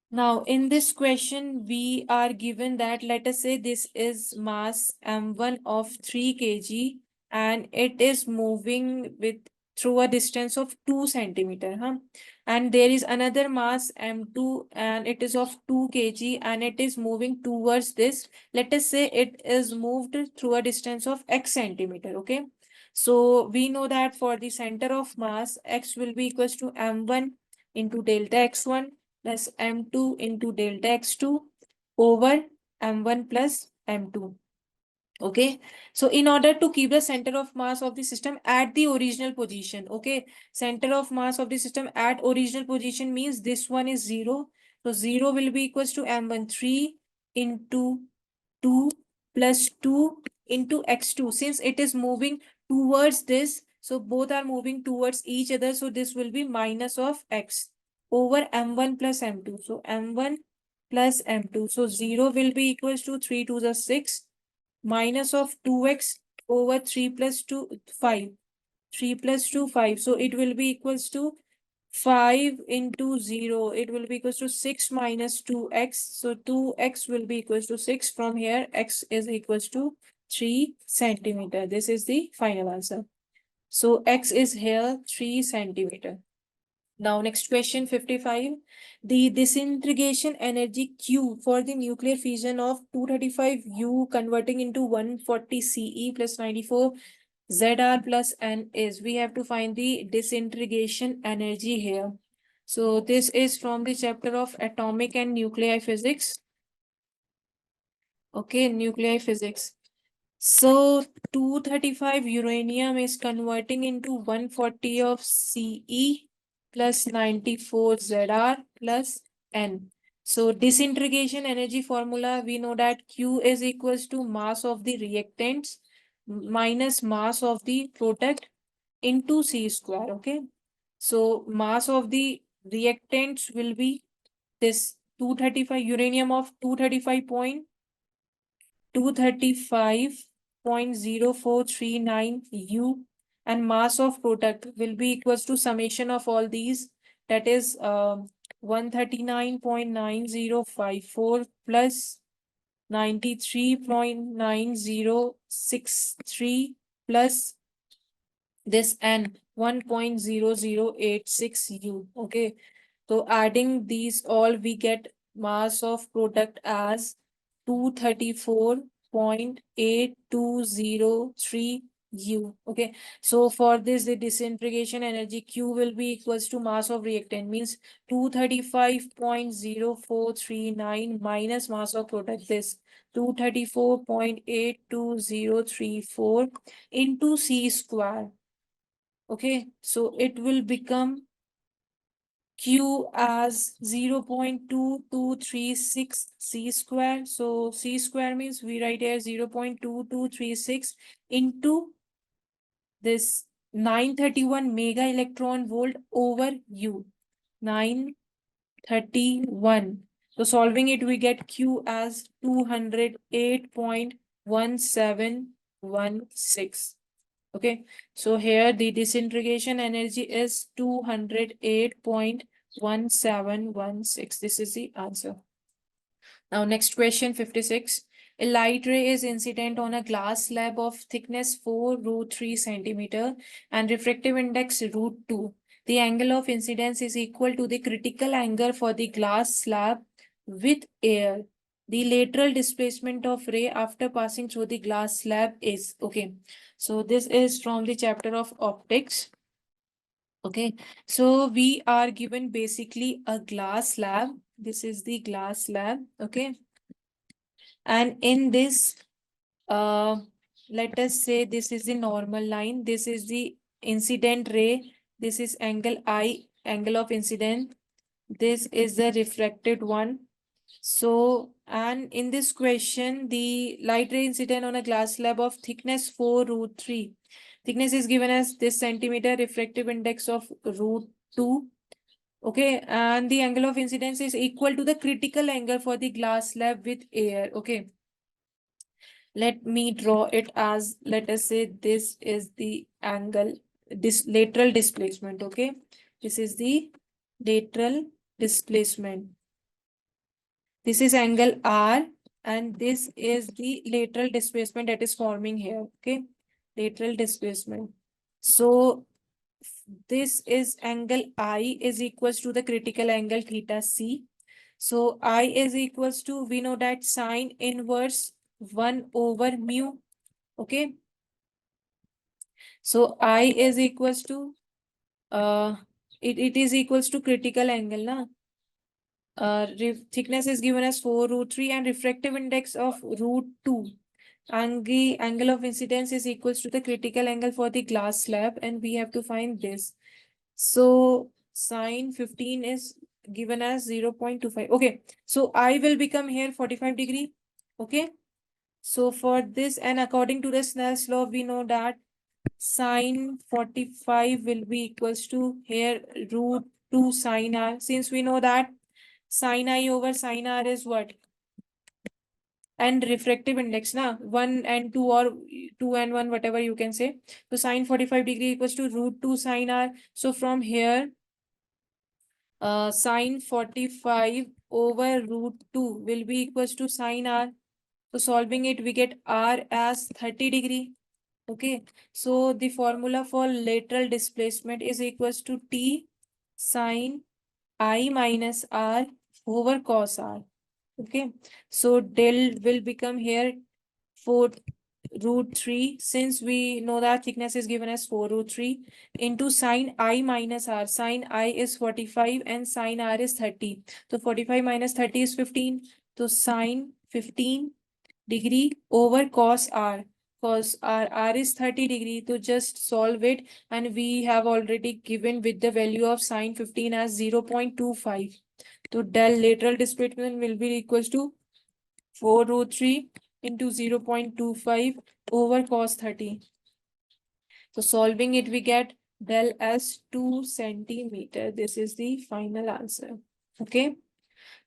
Now, in this question, we are given that, let us say this is mass m1 of 3 kg and it is moving with through a distance of 2 centimeter. And there is another mass m2 and it is of 2 kg and it is moving towards this. Let us say it is moved through a distance of x centimeter. Okay. So we know that for the center of mass, x will be equals to m1 into delta x1 plus m2 into delta x2 over m1 plus m2. Okay, so in order to keep the center of mass of the system at the original position, okay, center of mass of the system at original position means this one is 0. So 0 will be equals to m1 3 into 2 plus 2 into x2. Since it is moving towards this, so both are moving towards each other. So this will be minus of x over m1 plus m2. So m1 plus m2. So 0 will be equals to 3 to the 6 minus of 2x over 3 plus 2, 5. 3 plus 2, 5. So it will be equals to 5 into 0. It will be equals to 6 minus 2x. So 2x will be equals to 6. From here, x is equals to 3 centimeter. This is the final answer. So x is here 3 centimeter. Now, next question 55. The disintegration energy Q for the nuclear fission of 235U converting into 140 Ce plus 94 Zr plus N is. We have to find the disintegration energy here. So this is from the chapter of atomic and nuclei physics. Okay, nuclei physics. So 235 uranium is converting into 140 of Ce plus 94 Zr plus N. So disintegration energy formula, we know that Q is equals to mass of the reactants minus mass of the product into C square. Okay. So mass of the reactants will be this 235 uranium of 235.0439 U, and mass of product will be equals to summation of all these, that is 139.9054 plus 93.9063 plus this N 1.0086 U. Okay, so adding these all, we get mass of product as 234.8203 U. Okay, so for this, the disintegration energy Q will be equals to mass of reactant, means 235.0439 minus mass of product, this 234.82034 into C square. Okay, so it will become Q as 0.2236 C square. So C square means we write here 0.2236 into this 931 mega electron volt over U. 931. So solving it, we get Q as 208.1716. Okay, so here the disintegration energy is 208.1716. This is the answer. Now, next question 56. A light ray is incident on a glass slab of thickness 4 root 3 centimeter and refractive index root 2. The angle of incidence is equal to the critical angle for the glass slab with air. The lateral displacement of ray after passing through the glass slab is. Okay, so this is from the chapter of optics. Okay, so we are given basically a glass slab. This is the glass slab. Okay, and in this, let us say this is the normal line. This is the incident ray. This is angle I, angle of incident. This is the refracted one. So, and in this question, the light ray incident on a glass slab of thickness 4 root 3. Thickness is given as this centimeter, refractive index of root 2. Okay, and the angle of incidence is equal to the critical angle for the glass slab with air. Okay, let me draw it as, let us say this is the angle, this lateral displacement. Okay, this is the lateral displacement. This is angle R, and this is the lateral displacement that is forming here. Okay, lateral displacement. So this is angle I is equals to the critical angle theta C. So I is equals to, we know that sine inverse 1 over mu. Okay. So I is equals to, it is equals to critical angle, na? Thickness is given as 4 root 3 and refractive index of root 2. Angle of incidence is equals to the critical angle for the glass slab, and we have to find this. So sine 15 is given as 0.25. Okay, so I will become here 45 degree. Okay, so for this, and according to the Snell's law, we know that sine 45 will be equals to here root 2 sine r. Since we know that sine I over sine r is what? And refractive index, na? 1 and 2, or 2 and 1, whatever you can say. So sine 45 degree equals to root 2 sine r. So from here, sine 45 over root 2 will be equals to sine r. So solving it, we get r as 30 degree. Okay, so the formula for lateral displacement is equals to T sine I minus R over cos R. Okay, so del will become here 4 root 3, since we know that thickness is given as 4 root 3 into sine I minus R. Sine I is 45 and sine R is 30. So 45 minus 30 is 15. So sine 15 degree over cos R. Cos R is 30 degree. To just solve it, and we have already given with the value of sine 15 as 0.25. So del lateral displacement will be equals to 4 root 3 into 0.25 over cos 30. So solving it, we get del as 2 centimeter. This is the final answer. Okay.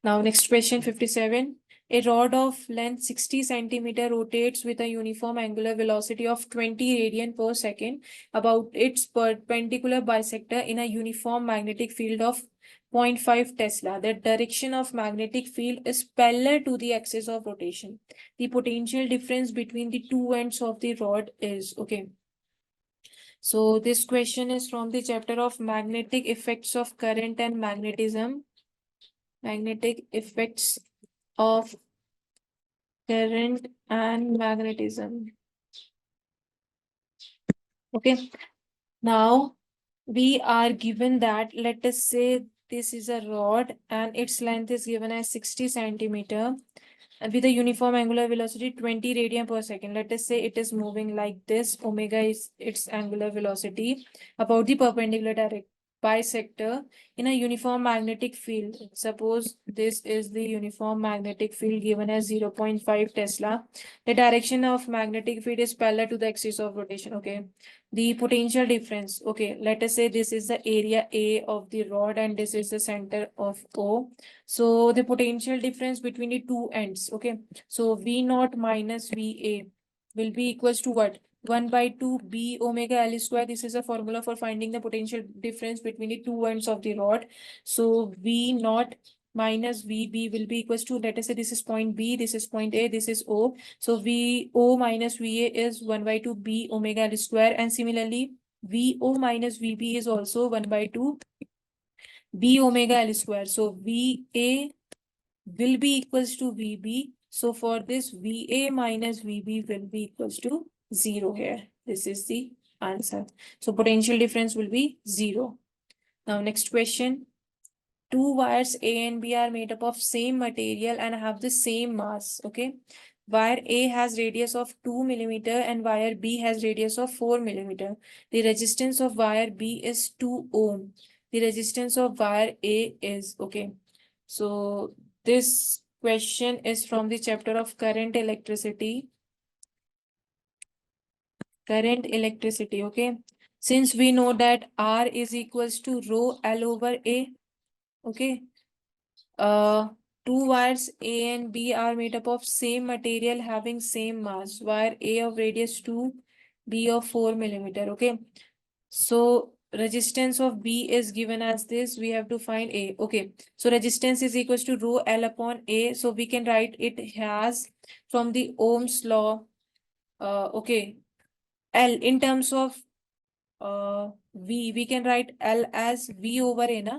Now next question 57. A rod of length 60 centimeter rotates with a uniform angular velocity of 20 radian per second about its perpendicular bisector in a uniform magnetic field of 0.5 Tesla. The direction of magnetic field is parallel to the axis of rotation. The potential difference between the two ends of the rod is, okay. So this question is from the chapter of magnetic effects of current and magnetism. Magnetic effects of current and magnetism. Okay, now we are given that, let us say this is a rod and its length is given as 60 centimeter with a uniform angular velocity 20 radian per second. Let us say it is moving like this. Omega is its angular velocity about the perpendicular direct bisector in a uniform magnetic field. Suppose this is the uniform magnetic field given as 0.5 Tesla. The direction of magnetic field is parallel to the axis of rotation. Okay. The potential difference. Okay. Let us say this is the area A of the rod and this is the center of O. So the potential difference between the two ends. Okay. So V naught minus VA will be equals to what? 1 by 2 B omega L square. This is a formula for finding the potential difference between the two ends of the rod. So V naught minus VB will be equals to, let us say this is point B, this is point A, this is O. So VO minus VA is 1 by 2 B omega L square. And similarly, VO minus VB is also 1 by 2 B omega L square. So VA will be equals to VB. So for this, VA minus VB will be equals to 0 here. This is the answer. So potential difference will be 0. Now next question. Two wires A and B are made up of same material and have the same mass. Okay. Wire A has radius of 2 millimeter and wire B has radius of 4 millimeter. The resistance of wire B is 2 ohm. The resistance of wire A is, okay. So this question is from the chapter of current electricity. Current electricity, okay. Since we know that R is equals to rho L over A, okay. Two wires A and B are made up of same material having same mass. Wire A of radius 2, B of 4 millimeter, okay. So resistance of B is given as this. We have to find A. Okay. So resistance is equals to rho L upon A. So we can write it as from the Ohm's law. Okay. L in terms of V, we can write L as V over A, na?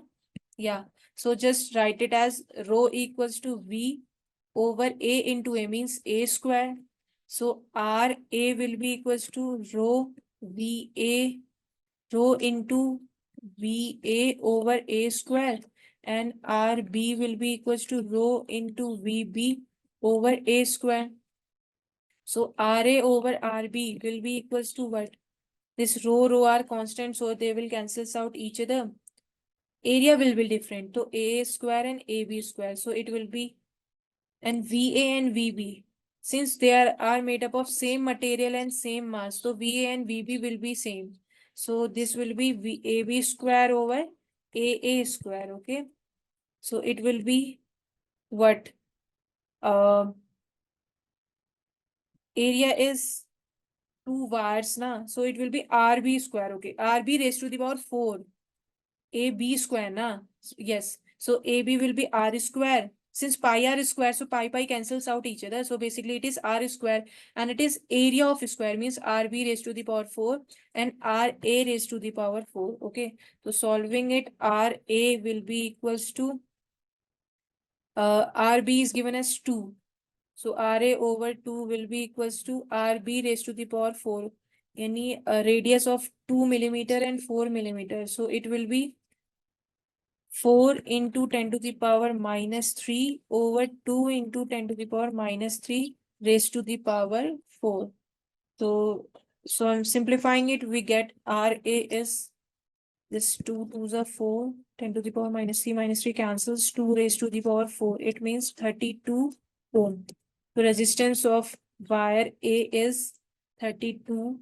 Yeah. So just write it as rho equals to V over A into A means A square. So R A will be equals to rho VA rho into VA over A square, and RB will be equals to rho into VB over A square. So RA over RB will be equals to what? This rho are constant, so they will cancel out each other. Area will be different. So A square and AB square. So it will be, and VA and VB. Since they are made up of same material and same mass, so VA and VB will be same. So this will be VAB square over AA square, okay? So it will be what? Area is 2 wires, na? So it will be RB square, okay? RB raised to the power 4. AB square, na? Yes. So AB will be R square. Since pi r square, so pi cancels out each other. So basically it is R square, and it is area of square means RB raised to the power 4 and RA raised to the power 4. Okay. So solving it, RA will be equals to RB is given as 2. So RA over 2 will be equals to RB raised to the power 4. Any radius of 2 millimeter and 4 millimeter. So it will be 4 into 10 to the power minus 3 over 2 into 10 to the power minus 3 raised to the power 4. So I'm simplifying it. We get RA is this 2 2s are 4, 10 to the power minus 3 cancels, 2 raised to the power 4. It means 32 ohm. The resistance of wire A is 32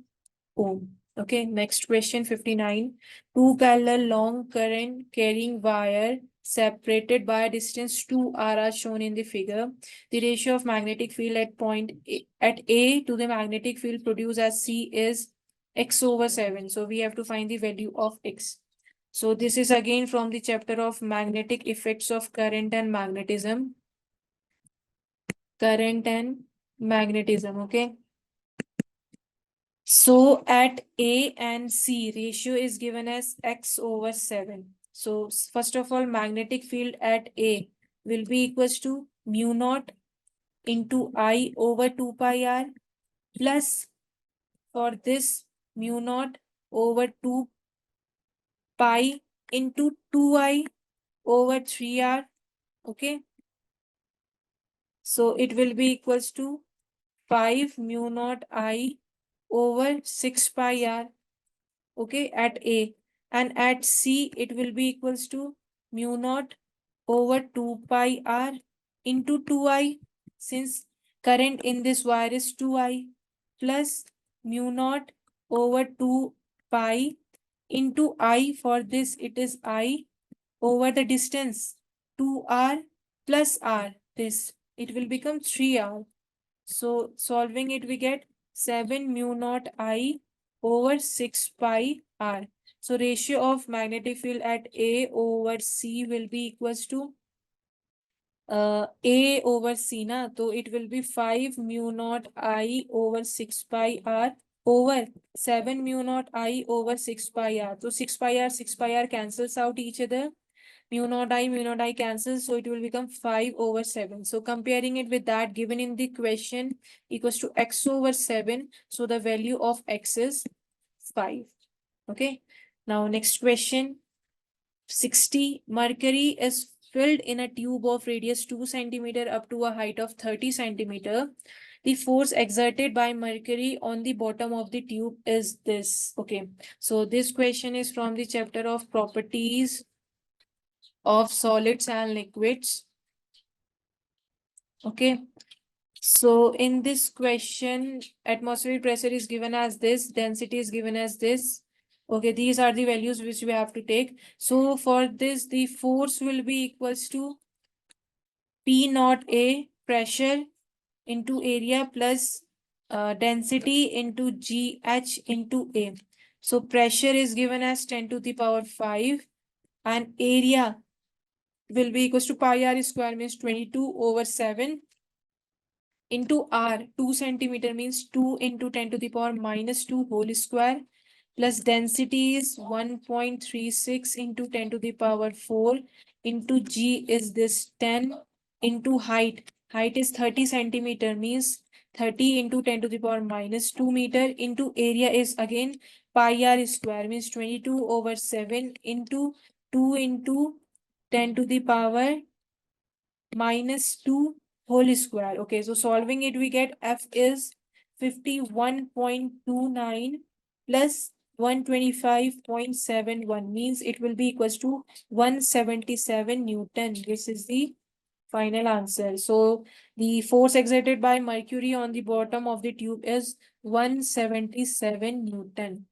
ohm. Okay, next question 59. Two parallel long current carrying wire separated by a distance 2r are shown in the figure. The ratio of magnetic field at point at A to the magnetic field produced as C is x over 7. So we have to find the value of x. So this is again from the chapter of magnetic effects of current and magnetism. Current and magnetism, okay? So at A and C, ratio is given as x over 7. So first of all, magnetic field at A will be equals to mu naught into I over 2 pi r plus for this mu naught over 2 pi into 2I over 3r. Okay. So it will be equals to 5 mu naught I over 6 pi r. Okay, at A. And at C, it will be equals to mu naught over 2 pi r into 2I, since current in this wire is 2I, plus mu naught over 2 pi into I. For this, it is I over the distance 2r plus r. This, it will become 3r. So solving it, we get 7 mu naught I over 6 pi r. So ratio of magnetic field at A over C will be equals to A over C, na? So it will be 5 mu naught I over 6 pi r over 7 mu naught I over 6 pi r. So 6 pi r cancels out each other. Mu naught I cancels, so it will become 5 over 7. So comparing it with that given in the question equals to x over 7. So the value of x is 5. Okay. Now next question 60. Mercury is filled in a tube of radius 2 centimeter up to a height of 30 centimeter. The force exerted by mercury on the bottom of the tube is this. Okay. So this question is from the chapter of properties of solids and liquids. Okay. So in this question, atmospheric pressure is given as this, density is given as this, Okay, these are the values which we have to take. So for this, the force will be equals to P naught A, pressure, into area plus density into GH into A. So pressure is given as 10 to the power 5 and area will be equals to pi r square means 22/7 into r. 2 centimeter means 2 into 10 to the power minus 2 whole square plus density is 1.36 into 10 to the power 4 into G is this 10 into height. Height is 30 centimeter means 30 into 10 to the power minus 2 meter into area is again pi r square means 22/7 into 2 into 10 to the power minus 2 whole square. Okay, so solving it, we get F is 51.29 plus 125.71 means it will be equals to 177 Newton. This is the final answer. So the force exerted by mercury on the bottom of the tube is 177 Newton.